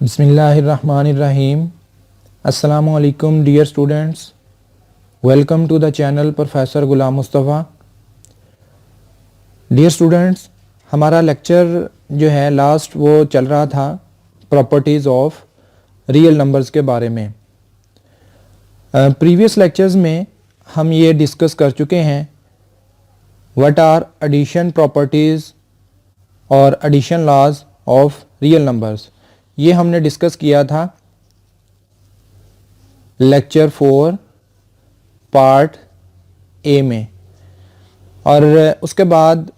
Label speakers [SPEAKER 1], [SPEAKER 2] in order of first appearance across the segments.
[SPEAKER 1] बिस्मिल्लाहिर्रहमानिर्रहीम। अस्सलामु अलैकुम dear students, welcome to the channel professor Ghulam Mustafa. Dear students, हमारा लेक्चर जो है लास्ट वो चल रहा था प्रॉपर्टीज़ ऑफ रियल नंबर्स के बारे में। प्रीवियस लेक्चर्स में हम ये डिस्कस कर चुके हैं व्हाट आर एडिशन प्रॉपर्टीज़ और addition laws of real numbers. ये हमने डिस्कस किया था लेक्चर 4 पार्ट ए में, और उसके बाद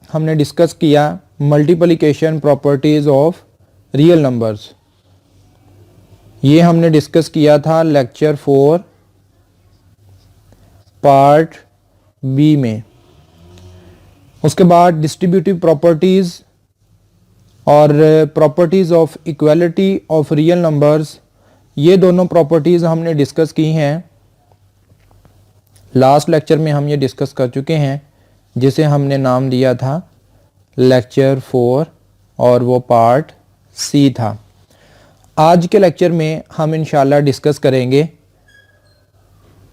[SPEAKER 1] हमने डिस्कस किया multiplication properties of real numbers. ये हमने डिस्कस किया था लेक्चर 4 पार्ट बी में। उसके बाद डिस्ट्रीब्यूटिव प्रॉपर्टीज़ और properties of equality of real numbers, ये दोनों प्रॉपर्टीज़ हमने डिस्कस की हैं। लास्ट लेक्चर में हम ये डिस्कस कर चुके हैं, जिसे हमने नाम दिया था लेक्चर 4 और वो पार्ट सी था। आज के लेक्चर में हम इंशाल्लाह डिस्कस करेंगे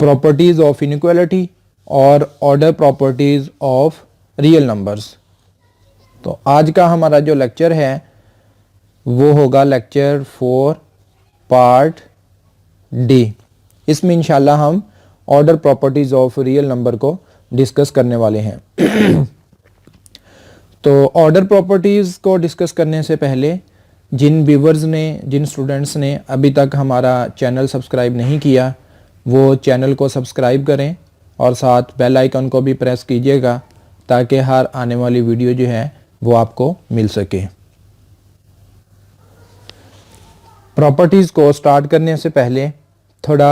[SPEAKER 1] प्रॉपर्टीज़ ऑफ इनइक्वालिटी और order properties of real numbers. तो आज का हमारा जो लेक्चर है वो होगा लेक्चर 4 पार्ट डी। इसमें इंशाल्लाह हम order properties of real number को डिस्कस करने वाले हैं। तो ऑर्डर प्रॉपर्टीज़ को डिस्कस करने से पहले जिन व्यूवर्स ने, जिन स्टूडेंट्स ने अभी तक हमारा चैनल सब्सक्राइब नहीं किया, वो चैनल को सब्सक्राइब करें और साथ बेल आइकन को भी प्रेस कीजिएगा, ताकि हर आने वाली वीडियो जो है वो आपको मिल सके। प्रॉपर्टीज़ को स्टार्ट करने से पहले थोड़ा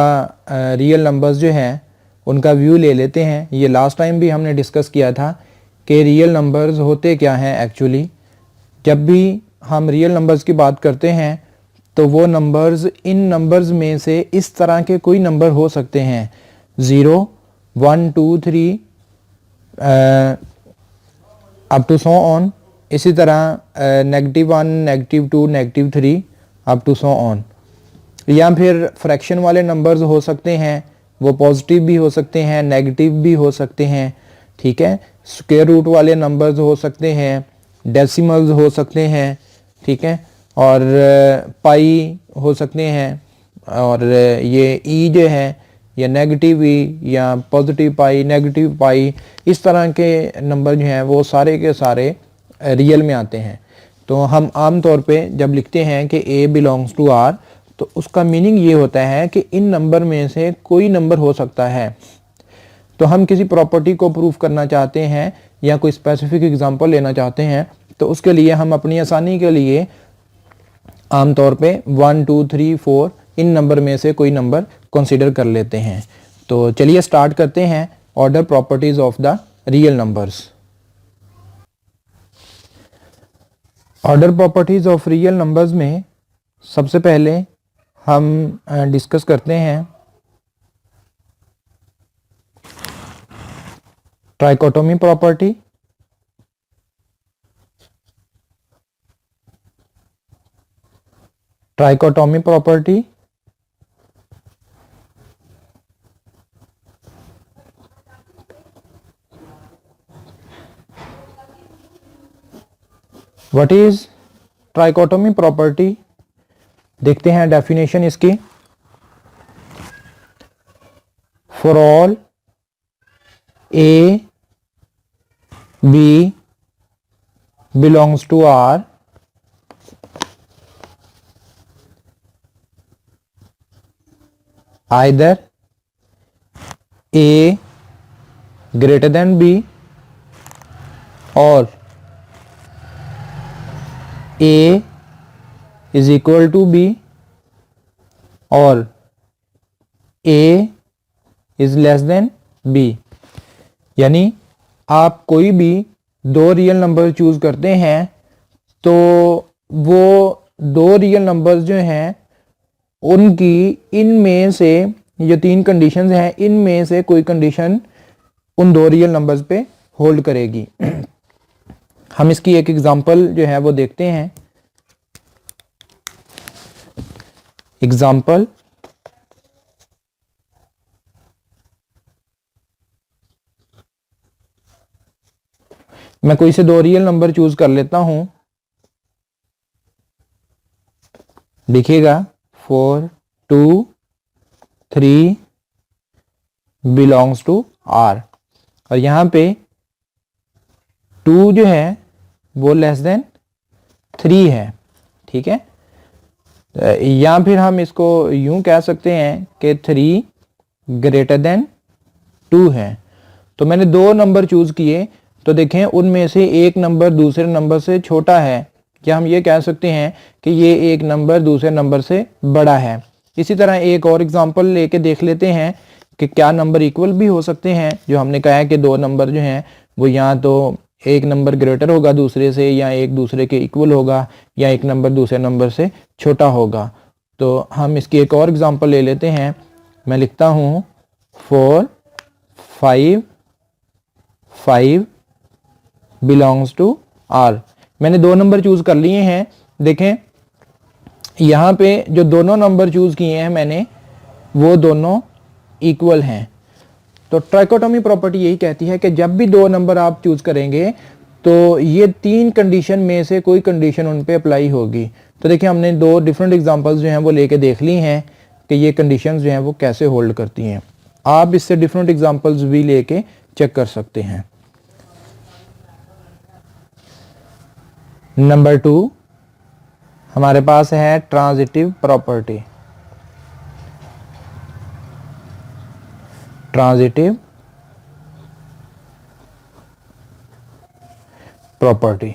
[SPEAKER 1] रियल नंबर्स जो हैं उनका व्यू ले लेते हैं। ये लास्ट टाइम भी हमने डिस्कस किया था कि रियल नंबर्स होते क्या हैं एक्चुअली। जब भी हम रियल नंबर्स की बात करते हैं तो वो नंबर्स, इन नंबर्स में से इस तरह के कोई नंबर हो सकते हैं 0, 1, 2, 3 अप टू सो ऑन। इसी तरह -1, -2, -3 अप टू सो ऑन। या फिर फ्रैक्शन वाले नंबर्स हो सकते हैं, वो पॉजिटिव भी हो सकते हैं, नेगेटिव भी हो सकते हैं, ठीक है। स्क्वायर रूट वाले नंबर्स हो सकते हैं, डेसिमल्स हो सकते हैं, ठीक है, और पाई हो सकते हैं। और ये ई जो है या नेगेटिव ई या पॉजिटिव पाई, नेगेटिव पाई, इस तरह के नंबर जो हैं वो सारे के सारे रियल में आते हैं। तो हम आम तौर पे जब लिखते हैं कि ए बिलोंग्स टू आर, तो उसका मीनिंग ये होता है कि इन नंबर में से कोई नंबर हो सकता है। तो हम किसी प्रॉपर्टी को प्रूफ करना चाहते हैं या कोई स्पेसिफिक एग्जांपल लेना चाहते हैं, तो उसके लिए हम अपनी आसानी के लिए आम तौर पे 1, 2, 3, 4 इन नंबर में से कोई नंबर कंसीडर कर लेते हैं। तो चलिए स्टार्ट करते हैं order properties of the real numbers. Order properties of real numbers में सबसे पहले हम डिस्कस करते हैं trichotomy property. Trichotomy property what is trichotomy property? देखते हैं डेफिनेशन इसकी। For all A B belongs to R, either A greater than B और A is equal to B और A is less than B। यानी आप कोई भी दो रियल नंबर चूज करते हैं तो वो दो रियल नंबर्स जो हैं उनकी इनमें से, ये 3 कंडीशंस हैं, इनमें से कोई कंडीशन उन दो रियल नंबर्स पे होल्ड करेगी। हम इसकी एक एग्जांपल जो है वो देखते हैं। एग्जाम्पल, मैं कोई से दो रियल नंबर चूज कर लेता हूं, देखिएगा 4 2 3 बिलोंग्स टू आर, और यहां पे 2 जो है वो लेस देन 3 है, ठीक है। या फिर हम इसको यूं कह सकते हैं कि 3 ग्रेटर देन 2 है। तो मैंने दो नंबर चूज किए, तो देखें उनमें से एक नंबर दूसरे नंबर से छोटा है, क्या हम ये कह सकते हैं कि ये एक नंबर दूसरे नंबर से बड़ा है। इसी तरह एक और एग्जांपल लेके देख लेते हैं कि क्या नंबर इक्वल भी हो सकते हैं। जो हमने कहा है कि दो नंबर जो हैं वो या तो एक नंबर ग्रेटर होगा दूसरे से, या एक दूसरे के इक्वल होगा, या एक नंबर दूसरे नंबर से छोटा होगा। तो हम इसकी एक और एग्जांपल ले लेते हैं। मैं लिखता हूँ 4 5 5 बिलोंग्स टू आर। मैंने दो नंबर चूज कर लिए हैं। देखें यहाँ पे जो दोनों नंबर चूज किए हैं मैंने, वो दोनों इक्वल हैं। तो ट्राइकोटोमी प्रॉपर्टी यही कहती है कि जब भी दो नंबर आप चूज करेंगे तो ये तीन कंडीशन में से कोई कंडीशन उन पे अप्लाई होगी। तो देखिए हमने दो डिफरेंट एग्जांपल्स जो हैं वो लेके देख ली हैं कि ये कंडीशंस जो हैं वो कैसे होल्ड करती हैं। आप इससे डिफरेंट एग्जांपल्स भी लेके चेक कर सकते हैं। नंबर 2 हमारे पास है transitive property. Transitive property,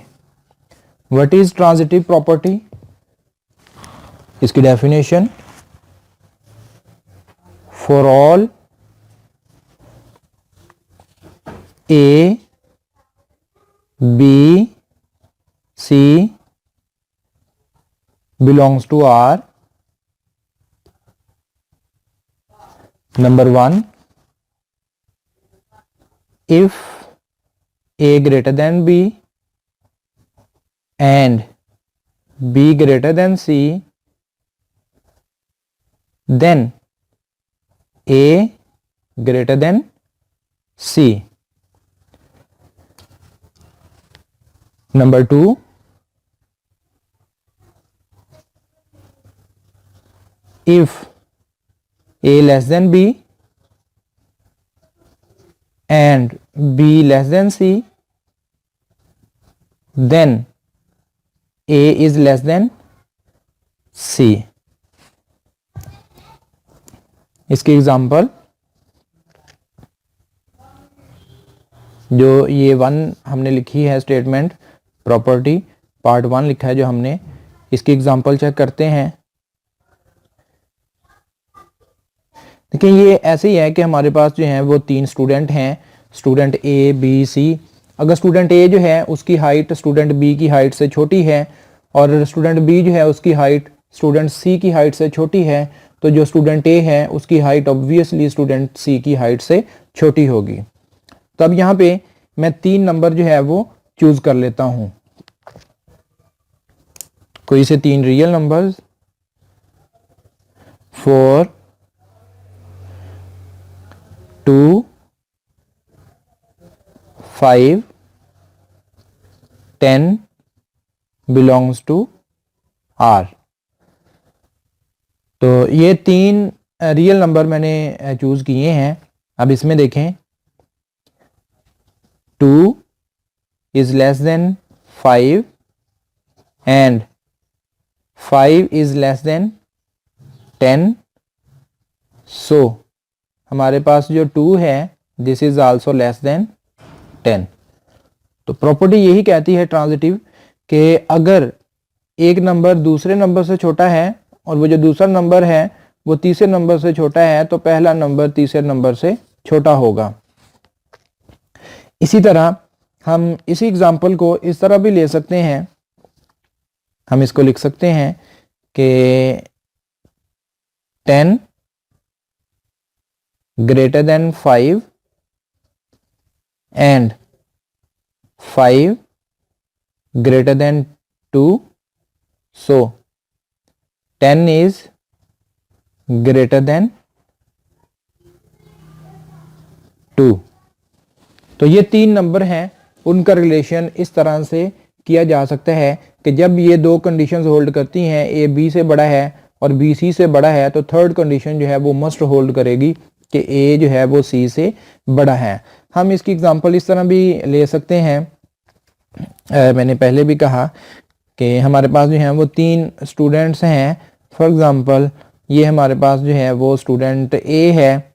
[SPEAKER 1] what is transitive property? इसकी definition, for all A B C belongs to R, number 1, if A greater than B and B greater than C, then A greater than C. Number 2, if A less than B and B less than C, then A is less than C. इसकी example, जो ये 1 हमने लिखी है statement property part 1 लिखा है जो हमने, इसकी एग्जाम्पल चेक करते हैं। देखिए ये ऐसे ही है कि हमारे पास जो है वो 3 स्टूडेंट हैं, स्टूडेंट ए बी सी। अगर स्टूडेंट ए जो है उसकी हाइट स्टूडेंट बी की हाइट से छोटी है, और स्टूडेंट बी जो है उसकी हाइट स्टूडेंट सी की हाइट से छोटी है, तो जो स्टूडेंट ए है उसकी हाइट ऑब्वियसली स्टूडेंट सी की हाइट से छोटी होगी। तो अब यहाँ पे मैं 3 नंबर जो है वो चूज कर लेता हूँ, कोई से 3 real numbers, 4 2 5 10 belongs to R। तो ये 3 रियल नंबर मैंने चूज किए हैं। अब इसमें देखें 2 is less than 5 and 5 is less than 10, so हमारे पास जो 2 है this is also less than 10। तो प्रॉपर्टी यही कहती है ट्रांजिटिव कि अगर एक नंबर दूसरे नंबर से छोटा है और वो जो दूसरा नंबर है वो तीसरे नंबर से छोटा है, तो पहला नंबर तीसरे नंबर से छोटा होगा। इसी तरह हम इसी एग्जांपल को इस तरह भी ले सकते हैं, हम इसको लिख सकते हैं कि 10 greater than 5 and 5 greater than 2, so 10 is greater than 2। तो ये 3 नंबर हैं, उनका रिलेशन इस तरह से किया जा सकता है कि जब ये 2 कंडीशंस होल्ड करती हैं, ए बी से बड़ा है और बी सी से बड़ा है, तो थर्ड कंडीशन जो है वो मस्ट होल्ड करेगी कि ए जो है वो सी से बड़ा है। हम इसकी एग्जांपल इस तरह भी ले सकते हैं, मैंने पहले भी कहा कि हमारे पास जो है वो 3 स्टूडेंट्स हैं। फॉर एग्जांपल ये हमारे पास जो है वो स्टूडेंट ए है,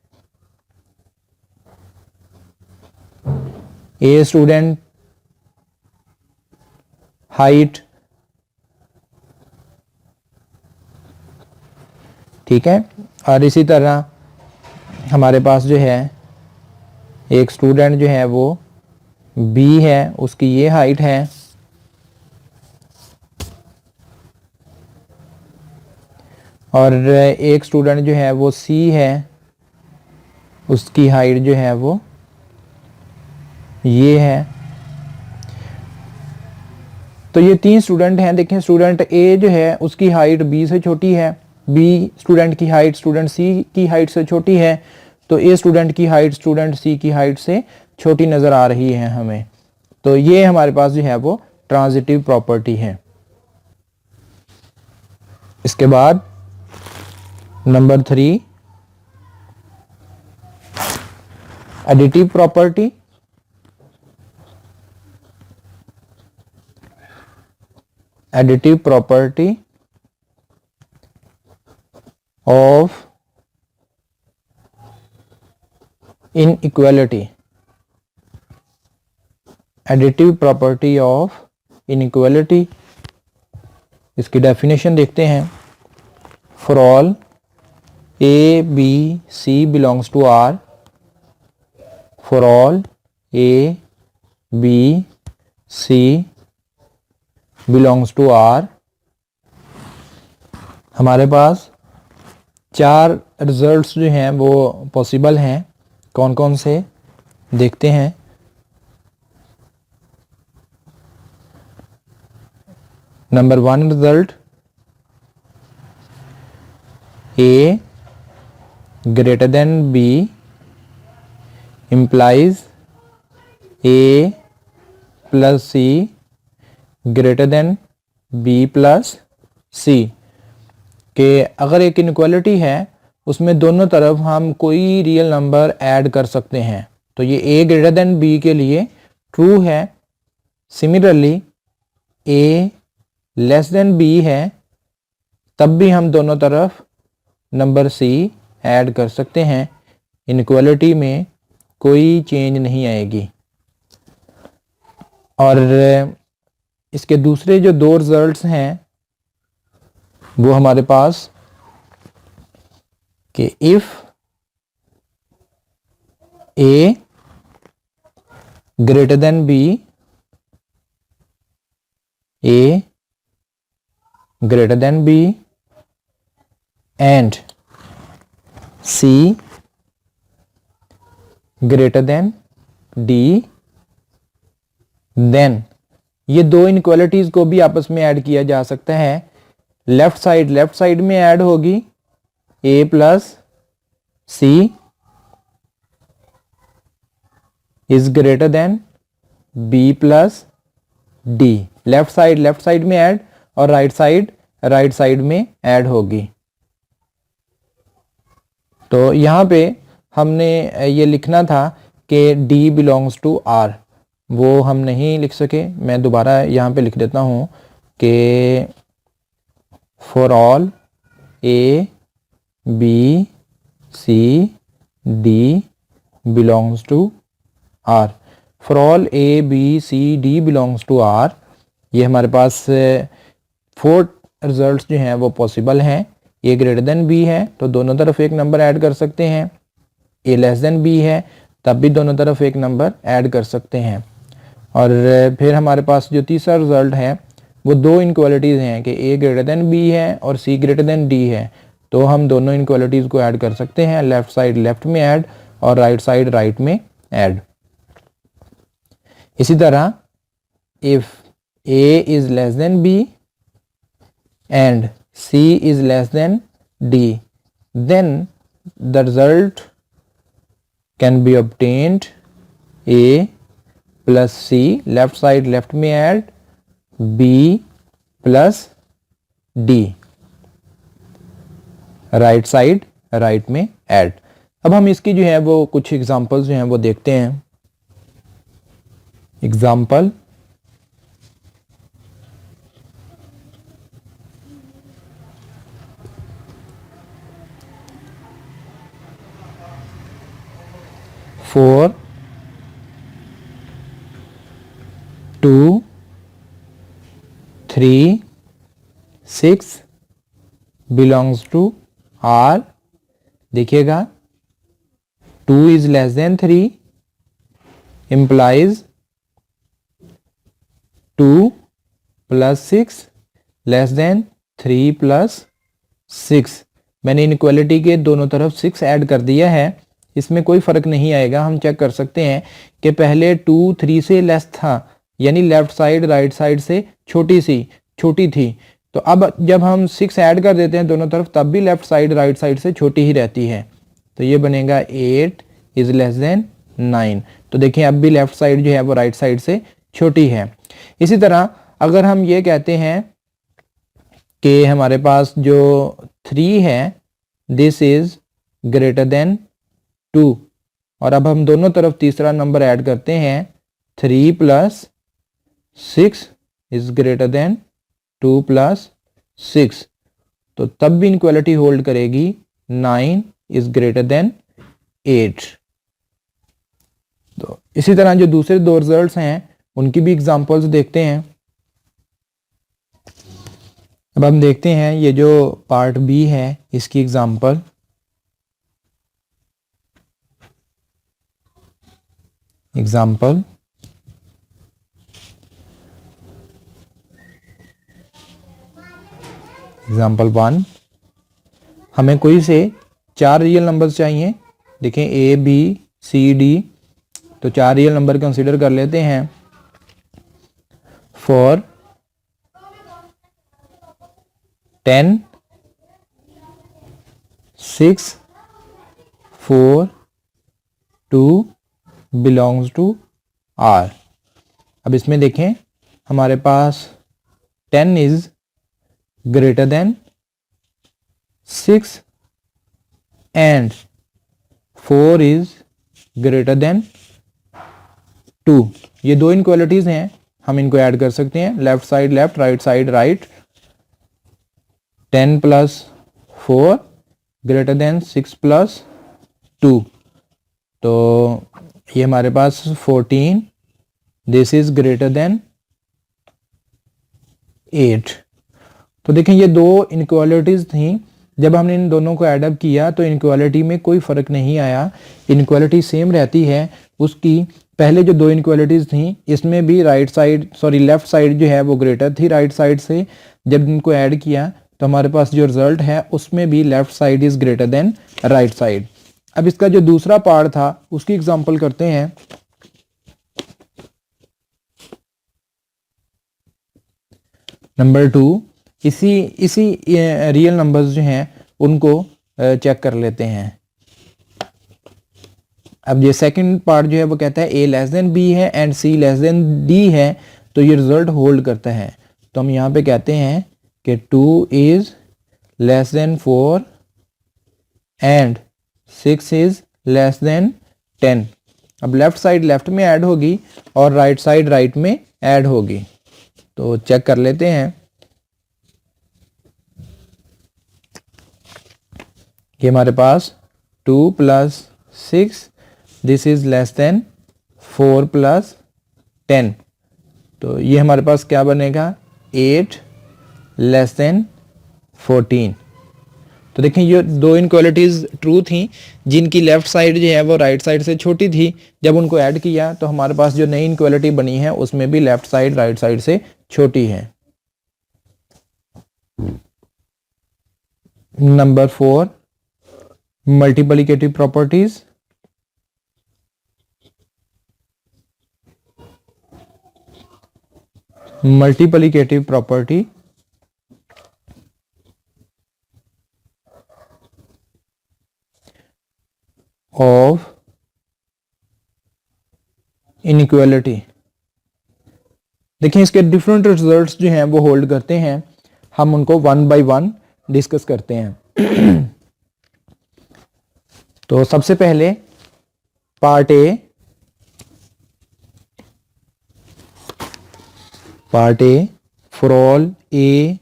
[SPEAKER 1] ए स्टूडेंट हाइट, ठीक है, और इसी तरह हमारे पास जो है एक स्टूडेंट जो है वो बी है, उसकी ये हाइट है, और एक स्टूडेंट जो है वो सी है, उसकी हाइट जो है वो ये है। तो ये 3 स्टूडेंट हैं। देखें, स्टूडेंट ए जो है उसकी हाइट बी से छोटी है, बी स्टूडेंट की हाइट स्टूडेंट सी की हाइट से छोटी है, तो ए स्टूडेंट की हाइट स्टूडेंट सी की हाइट से छोटी नज़र आ रही है हमें। तो ये हमारे पास जो है वो ट्रांजिटिव प्रॉपर्टी है। इसके बाद number 3, additive property. Additive property of inequality. Additive property of inequality, इसकी डेफिनेशन देखते हैं। For all A B C belongs to R, for all A B C belongs to R, हमारे पास 4 रिजल्ट्स जो हैं वो पॉसिबल हैं। कौन कौन से देखते हैं। नंबर 1 रिजल्ट, ए ग्रेटर देन बी implies ए प्लस सी ग्रेटर देन बी प्लस सी, के अगर एक इनक्वालिटी है उसमें दोनों तरफ हम कोई रियल नंबर ऐड कर सकते हैं, तो ये ए ग्रेटर देन बी के लिए ट्रू है। सिमिलरली ए लेस देन बी है, तब भी हम दोनों तरफ नंबर सी ऐड कर सकते हैं, इनक्वालिटी में कोई चेंज नहीं आएगी। और इसके दूसरे जो 2 रिजल्ट्स हैं वो हमारे पास कि if A greater than B, A greater than B and C greater than D, then ये 2 इनक्वालिटीज को भी आपस में ऐड किया जा सकता है। लेफ्ट साइड में ऐड होगी A plus C is greater than B plus D. Left side में ऐड और राइट साइड में ऐड होगी। तो यहां पे हमने ये लिखना था कि D बिलोंग्स टू R, वो हम नहीं लिख सके। मैं दोबारा यहाँ पे लिख देता हूँ कि for all A B C D belongs to R। For all A B C D belongs to R, ये हमारे पास 4 रिजल्ट्स जो हैं वो पॉसिबल हैं। A ग्रेटर देन B है तो दोनों तरफ एक नंबर ऐड कर सकते हैं, A लेस देन B है तब भी दोनों तरफ एक नंबर ऐड कर सकते हैं। और फिर हमारे पास जो तीसरा रिजल्ट है वो 2 इनक्वालिटीज़ हैं कि A ग्रेटर देन B है और C ग्रेटर देन D है, तो हम दोनों इनक्वालिटीज़ को ऐड कर सकते हैं। लेफ्ट साइड लेफ्ट में ऐड और राइट साइड राइट में ऐड। इसी तरह if A is less then B and C is less then D, then the result can be obtained a plus c, left side left में add, b plus d, right side right में add. अब हम इसकी जो है वो कुछ examples जो हैं वो देखते हैं। Example, for 2 3 6 belongs to R। देखिएगा 2 is less than 3 implies 2 plus 6 less than 3 प्लस 6। मैंने इनइक्वालिटी के दोनों तरफ 6 ऐड कर दिया है, इसमें कोई फर्क नहीं आएगा। हम चेक कर सकते हैं कि पहले 2 3 से लेस था, यानी लेफ्ट साइड राइट साइड से छोटी थी। तो अब जब हम 6 ऐड कर देते हैं दोनों तरफ, तब भी लेफ्ट साइड राइट साइड से छोटी ही रहती है। तो ये बनेगा 8 इज लेस देन 9। तो देखिए अब भी लेफ्ट साइड जो है वो राइट साइड से छोटी है। इसी तरह अगर हम ये कहते हैं कि हमारे पास जो 3 है दिस इज ग्रेटर देन 2, और अब हम दोनों तरफ तीसरा नंबर ऐड करते हैं 3 प्लस 6 इज ग्रेटर देन 2 प्लस 6, तो तब भी इनक्वालिटी होल्ड करेगी 9 इज ग्रेटर देन 8। तो इसी तरह जो दूसरे दो रिजल्ट्स हैं उनकी भी एग्जांपल्स देखते हैं। अब हम देखते हैं ये जो पार्ट बी है इसकी एग्जांपल। एग्जांपल, एग्जांपल 1, हमें कोई से 4 रियल नंबर्स चाहिए। देखें ए बी सी डी, तो 4 रियल नंबर कंसीडर कर लेते हैं। For 10 6 4 2 belongs to R. अब इसमें देखें हमारे पास 10 is greater than 6 and 4 is greater than 2। ये दो इनक्वालिटीज हैं, हम इनको ऐड कर सकते हैं। Left side left, right side right. 10 plus 4 greater than 6 plus 2, तो ये हमारे पास 14 दिस इज ग्रेटर देन 8। तो देखें ये दो इनक्वालिटीज थी, जब हमने इन दोनों को ऐड अप किया तो इनक्वालिटी में कोई फर्क नहीं आया, इनक्वालिटी सेम रहती है उसकी। पहले जो दो इनक्वालिटीज थी इसमें भी लेफ्ट साइड जो है वो ग्रेटर थी राइट साइड से। जब इनको ऐड किया तो हमारे पास जो रिजल्ट है उसमें भी left side is greater then right side. अब इसका जो दूसरा पार्ट था उसकी एग्जांपल करते हैं। नंबर 2, इसी रियल नंबर्स जो हैं उनको चेक कर लेते हैं। अब ये सेकंड पार्ट जो है वो कहता है a लेस देन b है and c less than d है, तो ये रिजल्ट होल्ड करता है। तो हम यहाँ पे कहते हैं कि 2 is less than 4 and 6 is less then 10। अब लेफ्ट साइड लेफ्ट में ऐड होगी और राइट साइड राइट में ऐड होगी, तो चेक कर लेते हैं। ये हमारे पास 2 plus 6 this is less than 4 plus 10, तो ये हमारे पास क्या बनेगा 8 लेस देन 14। तो देखें ये दो इनक्वालिटीज ट्रू थी जिनकी लेफ्ट साइड जो है वो राइट साइड से छोटी थी। जब उनको ऐड किया तो हमारे पास जो नई इनक्वालिटी बनी है उसमें भी लेफ्ट साइड राइट साइड से छोटी है। Number 4, multiplicative properties. Multiplicative property, inequality. देखिए इसके डिफरेंट रिजल्ट्स जो हैं वो होल्ड करते हैं, हम उनको वन बाय वन डिस्कस करते हैं। तो सबसे पहले part A, for all A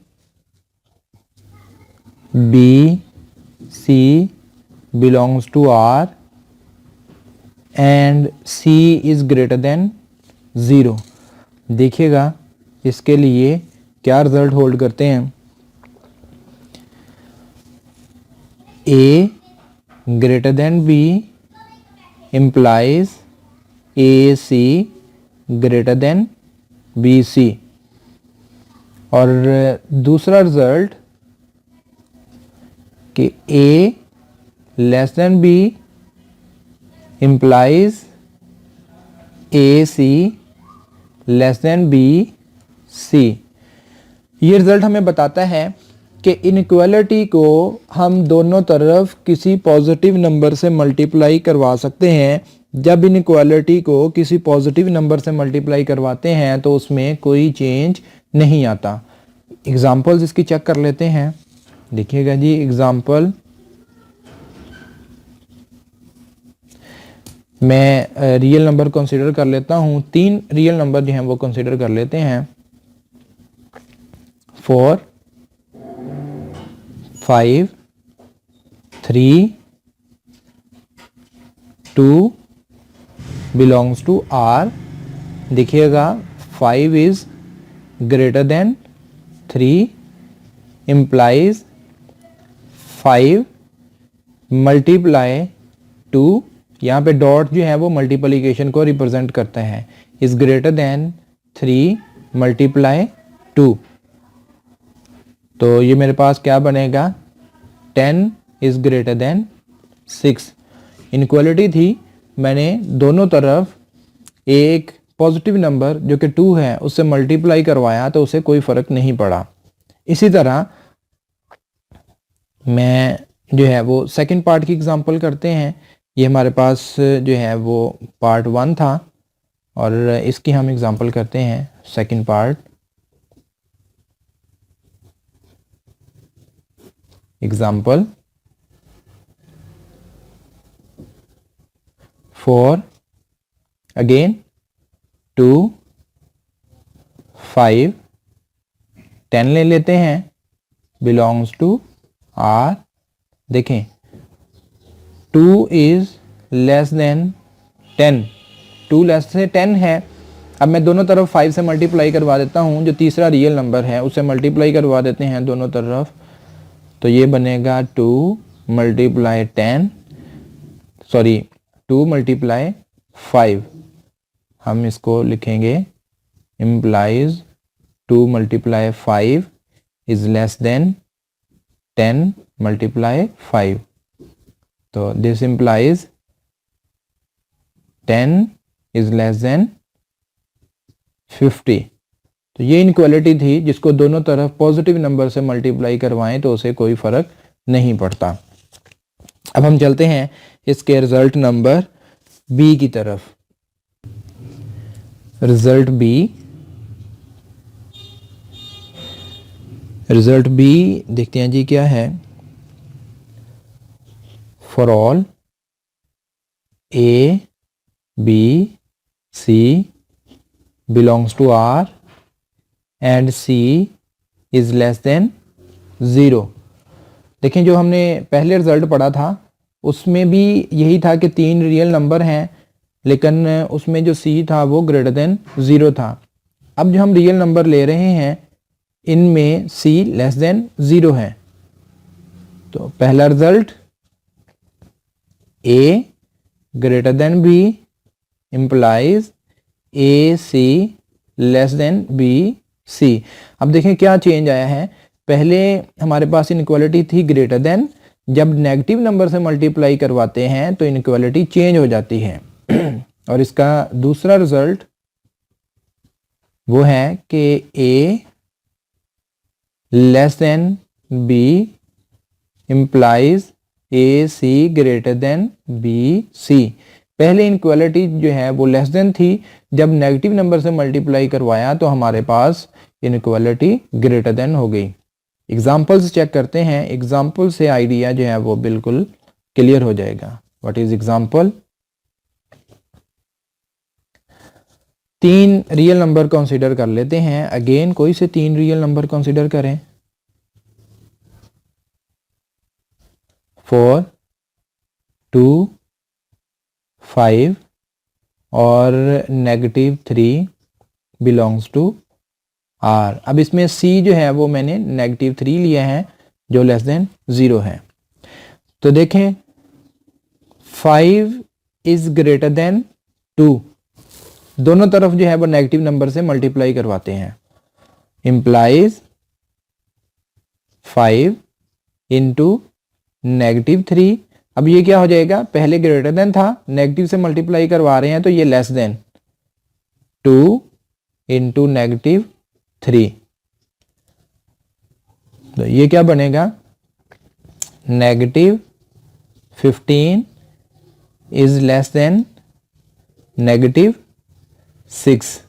[SPEAKER 1] B C belongs to R and C is greater than 0। देखिएगा इसके लिए क्या रिजल्ट होल्ड करते हैं। A greater than B implies A C greater than B C. और दूसरा रिजल्ट कि A less than B implies A C less than B C. ये रिजल्ट हमें बताता है कि इनइक्वालिटी को हम दोनों तरफ किसी पॉजिटिव नंबर से मल्टीप्लाई करवा सकते हैं। जब इनइक्वालिटी को किसी पॉजिटिव नंबर से मल्टीप्लाई करवाते हैं तो उसमें कोई चेंज नहीं आता। एग्जांपल्स इसकी चेक कर लेते हैं। देखिएगा जी, एग्जांपल मैं रियल नंबर कंसीडर कर लेता हूं। 3 रियल नंबर जो हैं वो कंसीडर कर लेते हैं। 4 5 3 2 बिलोंग्स टू आर। देखिएगा 5 is greater than 3 implies 5 multiply 2, यहाँ पे डॉट जो है वो मल्टीप्लिकेशन को रिप्रेजेंट करता है, इज ग्रेटर देन 3 मल्टीप्लाई 2। तो ये मेरे पास क्या बनेगा, 10 इज ग्रेटर देन 6। इनइक्वालिटी थी, मैंने दोनों तरफ एक पॉजिटिव नंबर जो कि 2 है उससे मल्टीप्लाई करवाया तो उसे कोई फर्क नहीं पड़ा। इसी तरह मैं जो है वो सेकंड पार्ट की एग्जांपल करते हैं। ये हमारे पास जो है वो पार्ट 1 था और इसकी हम एग्जांपल करते हैं सेकंड पार्ट। एग्जांपल 4 अगेन 2 5 10 ले लेते हैं, बिलोंग्स टू आर। देखें 2 इज लेस देन 10, 2 लेस से 10 है। अब मैं दोनों तरफ 5 से मल्टीप्लाई करवा देता हूं, जो तीसरा रियल नंबर है उसे मल्टीप्लाई करवा देते हैं दोनों तरफ, तो ये बनेगा 2 मल्टीप्लाई 10, सॉरी 2 मल्टीप्लाई 5। हम इसको लिखेंगे implies 2 multiply 5 is less then 10 multiply 5। तो this implies 10 is less then 50। तो ये इनइक्वालिटी थी जिसको दोनों तरफ पॉजिटिव नंबर से मल्टीप्लाई करवाएं तो उसे कोई फर्क नहीं पड़ता। अब हम चलते हैं इसके रिजल्ट नंबर बी की तरफ। रिजल्ट बी देखते हैं जी क्या है। For all A B C belongs to R and C is less than 0। देखें जो हमने पहले रिजल्ट पढ़ा था उसमें भी यही था कि 3 रियल नंबर हैं, लेकिन उसमें जो सी था वो ग्रेटर देन 0 था। अब जो हम रियल नंबर ले रहे हैं इनमें सी लेस देन 0 है। तो पहला result A greater than B implies A C less than B सी। अब देखें क्या चेंज आया है। पहले हमारे पास इनइक्वालिटी थी ग्रेटर देन, जब नेगेटिव नंबर से मल्टीप्लाई करवाते हैं तो इनइक्वालिटी चेंज हो जाती है। और इसका दूसरा रिजल्ट वो है कि A less than B implies A C greater than B सी। पहले इनक्वालिटी जो है वो लेस देन थी, जब नेगेटिव नंबर से मल्टीप्लाई करवाया तो हमारे पास इनक्वालिटी ग्रेटर देन हो गई। एग्जाम्पल्स चेक करते हैं, एग्जाम्पल से आइडिया जो है वो बिल्कुल क्लियर हो जाएगा। What is example? 3 real number consider कर लेते हैं। अगेन कोई से 3 रियल नंबर कंसीडर करें। 4, 2, 5 और -3 बिलोंग्स टू R। अब इसमें C जो है वो मैंने -3 लिया है जो लेस देन 0 है। तो देखें 5 इज ग्रेटर देन 2, दोनों तरफ जो है वो नेगेटिव नंबर से मल्टीप्लाई करवाते हैं। Implies 5 into -3। अब ये क्या हो जाएगा, पहले ग्रेटर देन था, नेगेटिव से मल्टीप्लाई करवा रहे हैं तो ये लेस देन 2 इंटू -3। तो ये क्या बनेगा, -15 इज लेस देन -6।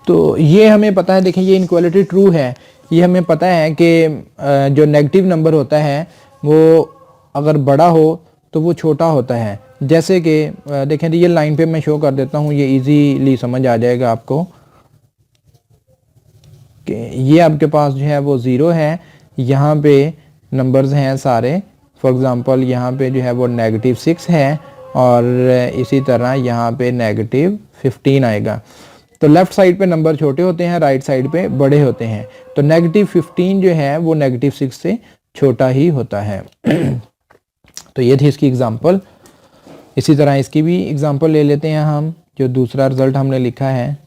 [SPEAKER 1] तो ये हमें पता है, देखें ये इनक्वालिटी ट्रू है। ये हमें पता है कि जो नेगेटिव नंबर होता है वो अगर बड़ा हो तो वो छोटा होता है। जैसे कि देखें रियल लाइन पे मैं शो कर देता हूँ, ये इजीली समझ आ जाएगा आपको कि ये आपके पास जो है वो 0 है, यहाँ पे नंबर्स हैं सारे। फॉर एग्ज़ाम्पल यहाँ पे जो है वो -6 है और इसी तरह यहाँ पे -15 आएगा। तो लेफ्ट साइड पे नंबर छोटे होते हैं, राइट साइड पे बड़े होते हैं। तो -15 जो है वो -6 से छोटा ही होता है। तो ये थी इसकी एग्जांपल। इसी तरह इसकी भी एग्जांपल ले लेते हैं हम, जो दूसरा रिजल्ट हमने लिखा है।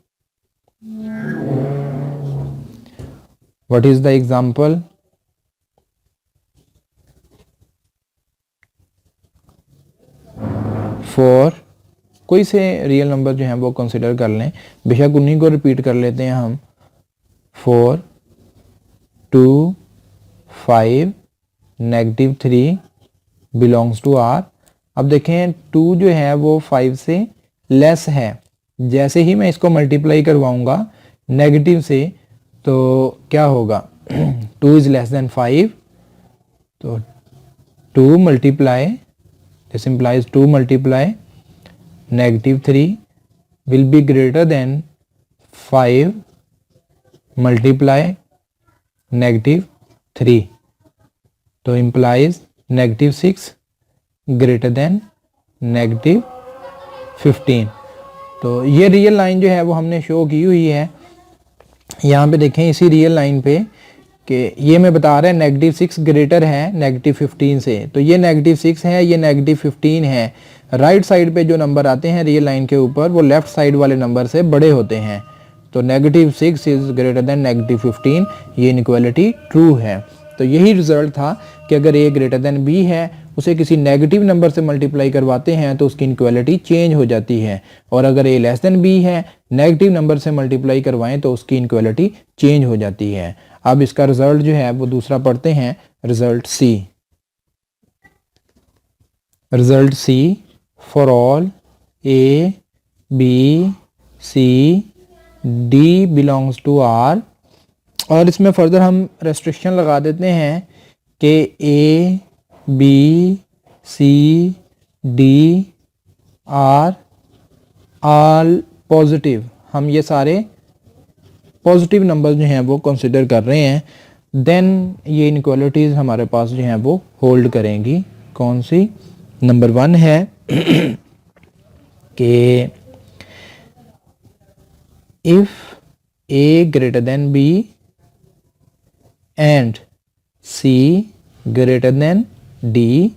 [SPEAKER 1] What is the example? 4, कोई से रियल नंबर जो हैं वो कंसिडर कर लें, बेशक उन्हीं को रिपीट कर लेते हैं हम। 4, 2, 5, -3 बिलोंग्स टू R। अब देखें 2 जो है वो 5 से लेस है। जैसे ही मैं इसको मल्टीप्लाई करवाऊंगा नेगेटिव से तो क्या होगा, 2 इज लेस देन 5, तो 2 multiply, this implies 2 multiply -3 will be greater than 5 multiply -3, तो implies -6 greater than -15। तो ये रियल लाइन जो है वो हमने शो की हुई है। यहाँ पे देखें इसी रियल लाइन पे कि ये मैं बता रहा है -6 ग्रेटर है -15 से, तो ये -6 है, ये -15 है। राइट साइड पे जो नंबर आते हैं रियल लाइन के ऊपर वो लेफ्ट साइड वाले नंबर से बड़े होते हैं। तो -6 इज ग्रेटर देन -15, ये इनक्वालिटी ट्रू है। तो यही रिजल्ट था कि अगर ए ग्रेटर देन बी है, उसे किसी नेगेटिव नंबर से मल्टीप्लाई करवाते हैं तो उसकी इनक्वालिटी चेंज हो जाती है, और अगर ए लेस देन बी है, नेगेटिव नंबर से मल्टीप्लाई करवाएं तो उसकी इनक्वालिटी चेंज हो जाती है। अब इसका रिजल्ट जो है वो दूसरा पढ़ते हैं, result C. Result C for all A B C D belongs to R. और इसमें फर्दर हम रेस्ट्रिक्शन लगा देते हैं कि A B C D are all positive. हम ये सारे पॉजिटिव नंबर जो हैं वो कंसिडर कर रहे हैं, देन ये इनक्वालिटीज़ हमारे पास जो हैं वो होल्ड करेंगी। कौन सी? नंबर 1 है कि if A greater than B and C greater than D,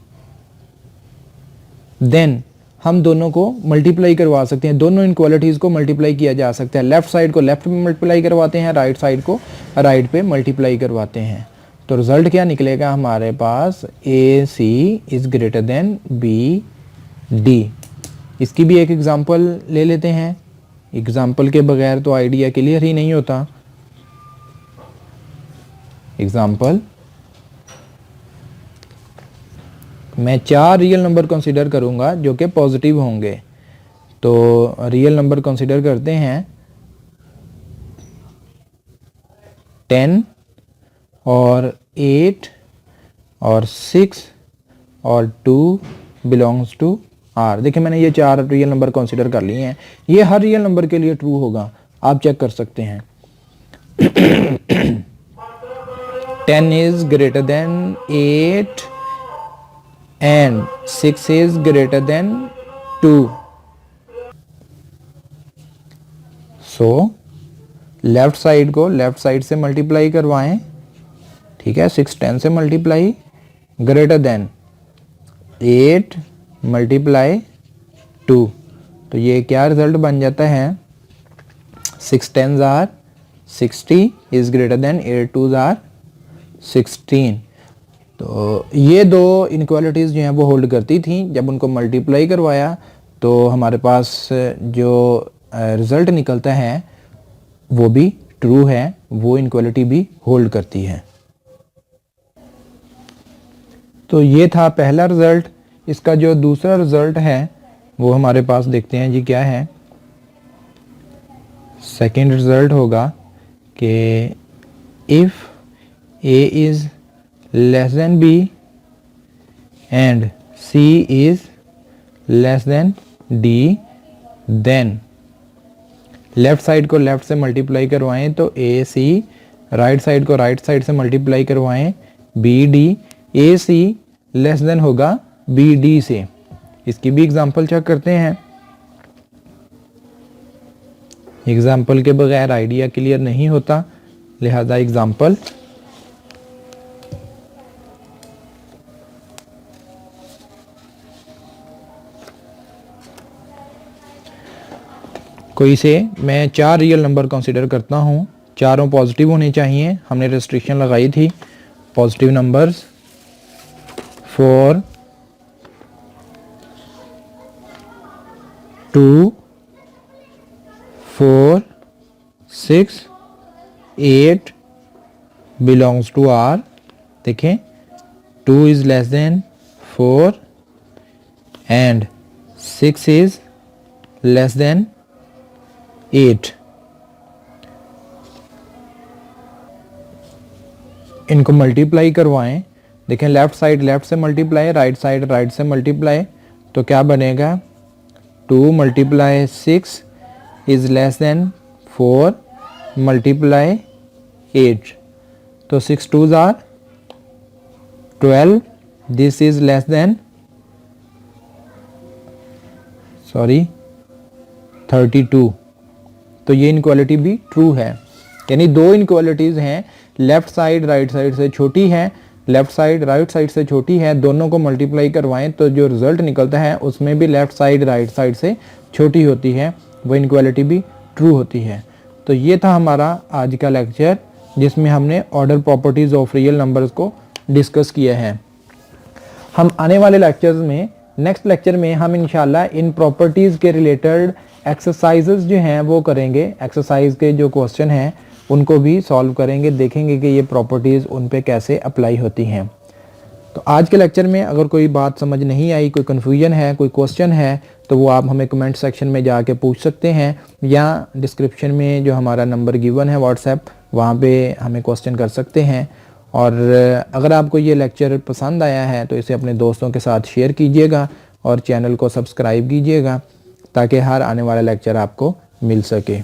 [SPEAKER 1] then हम दोनों को मल्टीप्लाई करवा सकते हैं, दोनों इनक्वालिटीज़ को मल्टीप्लाई किया जा सकता है। लेफ्ट साइड को लेफ्ट में मल्टीप्लाई करवाते हैं, राइट साइड को राइट पे मल्टीप्लाई करवाते हैं। तो रिजल्ट क्या निकलेगा हमारे पास, A C is greater than B D. इसकी भी एक एग्जांपल ले लेते हैं, एग्जांपल के बगैर तो आइडिया क्लियर ही नहीं होता। एग्जांपल मैं 4 रियल नंबर कंसीडर करूँगा जो कि पॉजिटिव होंगे। तो रियल नंबर कंसीडर करते हैं 10 और 8 और 6 और 2 बिलोंग्स टू आर। देखिए मैंने ये 4 रियल नंबर कंसीडर कर लिए हैं। ये हर रियल नंबर के लिए ट्रू होगा, आप चेक कर सकते हैं। 10 is greater than 8 and 6 is greater than 2. So left side को लेफ्ट साइड से मल्टीप्लाई करवाएं, ठीक है। 6 10 से मल्टीप्लाई, ग्रेटर देन 8 मल्टीप्लाई 2। तो ये क्या रिजल्ट बन जाता है, 6 10s are 60 is greater than 8 2s are 16। तो ये दो इनक्वालिटीज़ जो हैं वो होल्ड करती थी। जब उनको मल्टीप्लाई करवाया तो हमारे पास जो रिज़ल्ट निकलता है वो भी ट्रू है, वो इनक्वालिटी भी होल्ड करती है। तो ये था पहला रिज़ल्ट। इसका जो दूसरा रिज़ल्ट है वो हमारे पास देखते हैं जी क्या है। सेकेंड रिज़ल्ट होगा कि if A is less than B and C is less than D, then left side को लेफ्ट से मल्टीप्लाई करवाएं तो ए सी, राइट साइड को राइट साइड से मल्टीप्लाई करवाएं बी डी। ए सी लेस देन होगा बी डी से। इसकी भी एग्जांपल चेक करते हैं। एग्जांपल के बगैर आइडिया क्लियर नहीं होता, लिहाजा एग्जांपल। कोई से मैं 4 रियल नंबर कंसीडर करता हूँ, चारों पॉजिटिव होने चाहिए। हमने रेस्ट्रिक्शन लगाई थी positive numbers 4 2 4 6 8 belongs to R. देखें 2 is less than 4 and 6 is less than 8। इनको मल्टीप्लाई करवाएं। देखें लेफ्ट साइड लेफ्ट से मल्टीप्लाई, राइट साइड राइट से मल्टीप्लाई, तो क्या बनेगा 2 multiply 6 is less than 4 multiply 8। तो 6 2s are 12, this is less than 32। तो ये इनक्वालिटी भी ट्रू है। यानी दो इनक्वालिटीज़ हैं, लेफ्ट साइड राइट साइड से छोटी है, लेफ्ट साइड राइट साइड से छोटी है। दोनों को मल्टीप्लाई करवाएं तो जो रिजल्ट निकलता है उसमें भी लेफ्ट साइड राइट साइड से छोटी होती है, वो इनक्वालिटी भी ट्रू होती है। तो ये था हमारा आज का लेक्चर जिसमें हमने order properties of real numbers को डिस्कस किया है। हम आने वाले लेक्चर्स में, नेक्स्ट लेक्चर में हम इंशाल्लाह इन प्रॉपर्टीज़ के रिलेटेड एक्सरसाइजेज जो हैं वो करेंगे। एक्सरसाइज के जो क्वेश्चन हैं उनको भी सॉल्व करेंगे, देखेंगे कि ये प्रॉपर्टीज़ उन पे कैसे अप्लाई होती हैं। तो आज के लेक्चर में अगर कोई बात समझ नहीं आई, कोई कन्फ्यूजन है, कोई क्वेश्चन है, तो वो आप हमें कमेंट सेक्शन में जाके पूछ सकते हैं, या डिस्क्रिप्शन में जो हमारा नंबर गिवन है व्हाट्सएप, वहाँ पे हमें क्वेश्चन कर सकते हैं। और अगर आपको ये लेक्चर पसंद आया है तो इसे अपने दोस्तों के साथ शेयर कीजिएगा और चैनल को सब्सक्राइब कीजिएगा ताकि हर आने वाला लेक्चर आपको मिल सके।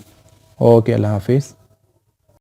[SPEAKER 1] ओके, अल्लाह हाफिज़।